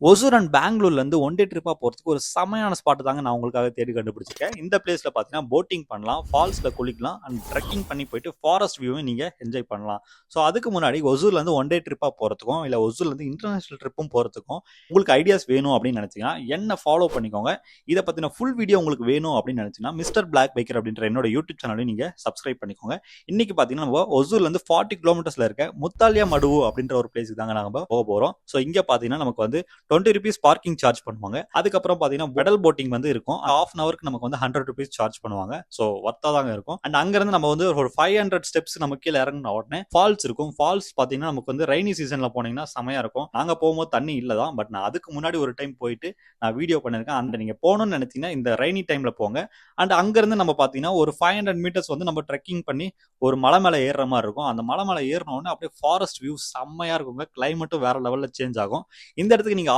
Hosur and பெங்களூர்லேருந்து one day ட்ரிப்பாக போகிறதுக்கு ஒரு செமையான ஸ்பாட் தாங்க நான் உங்களுக்காக தேடி கண்டுபிடிச்சிருக்கேன். இந்த பிளேஸில் பார்த்தீங்கன்னா போட்டிங் பண்ணலாம், ஃபால்ஸில் குளிக்கலாம் அண்ட் ட்ரெக்கிங் பண்ணி போயிட்டு ஃபாரஸ்ட் வியூவும் நீங்கள் என்ஜாய் பண்ணலாம். ஸோ அதுக்கு முன்னாடி ஒசூர்லேருந்து ஒன் டே ட்ரிப்பாக போகிறதுக்கும் இல்லை ஒசூர்லேருந்து இன்டர்நேஷனல் ட்ரிப்பும் போகிறதுக்கும் உங்களுக்கு ஐடியாஸ் வேணும் அப்படின்னு நினச்சிங்கன்னா என்ன ஃபாலோ பண்ணிக்கோங்க. இதை பற்றின ஃபுல் வீடியோ உங்களுக்கு வேணும் அப்படின்னு நினச்சிங்கன்னா மிஸ்டர் பிளாக் பைக்கர் அப்படின்ற என்னோட யூடியூப் சேனலையும் நீங்கள் சப்ஸ்கிரைப் பண்ணிக்கோங்க. இன்னைக்கு பார்த்தீங்கன்னா நம்ம ஒசூர்லேருந்து 40 கிலோமீட்டர்ஸில் இருக்க முத்தாலியா மடுவு அப்படின்ற ஒரு பிளேஸுக்கு தாங்க நாங்கள் போக போகிறோம். ஸோ இங்கே பார்த்தீங்கன்னா நமக்கு வந்து 20 rupees பார்க்கிங் சார்ஜ் பண்ணுவாங்க. அதுக்கப்புறம் பாத்தீங்கன்னா பெடல் போட்டிங் வந்து இருக்கும். half an hour நமக்கு வந்து 100 rupees சார்ஜ் பண்ணுவாங்க. ஸோ ஒர்த்தா தாங்க இருக்கும். அண்ட் அங்கிருந்து நம்ம வந்து ஒரு 500 ஸ்டெப்ஸ் நம்ம கீழே இறங்கின உடனே ஃபால்ஸ் இருக்கும். ஃபால்ஸ் பாத்தீங்கன்னா நமக்கு வந்து ரெய்னி சீசன்ல போனீங்கன்னா செமையா இருக்கும். நாங்க போகும்போது தண்ணி இல்லதான், பட் நான் அதுக்கு முன்னாடி ஒரு டைம் போயிட்டு நான் வீடியோ பண்ணிருக்கேன். அந்த நீங்க போகணும்னு நினைச்சீங்கன்னா இந்த ரெய்னி டைம்ல போங்க. அண்ட் அங்கிருந்து நம்ம பாத்தீங்கன்னா ஒரு 500 மீட்டர்ஸ் வந்து நம்ம ட்ரெக்கிங் பண்ணி ஒரு மலை மேல ஏறுற மாதிரி இருக்கும். அந்த மலை மேல ஏறின உடனே அப்படியே ஃபாரஸ்ட் வியூ செம்மையா இருக்குங்க. கிளைமேட்டும் வேற லெவல்ல சேஞ்ச் ஆகும். இந்த இடத்துக்கு நீங்க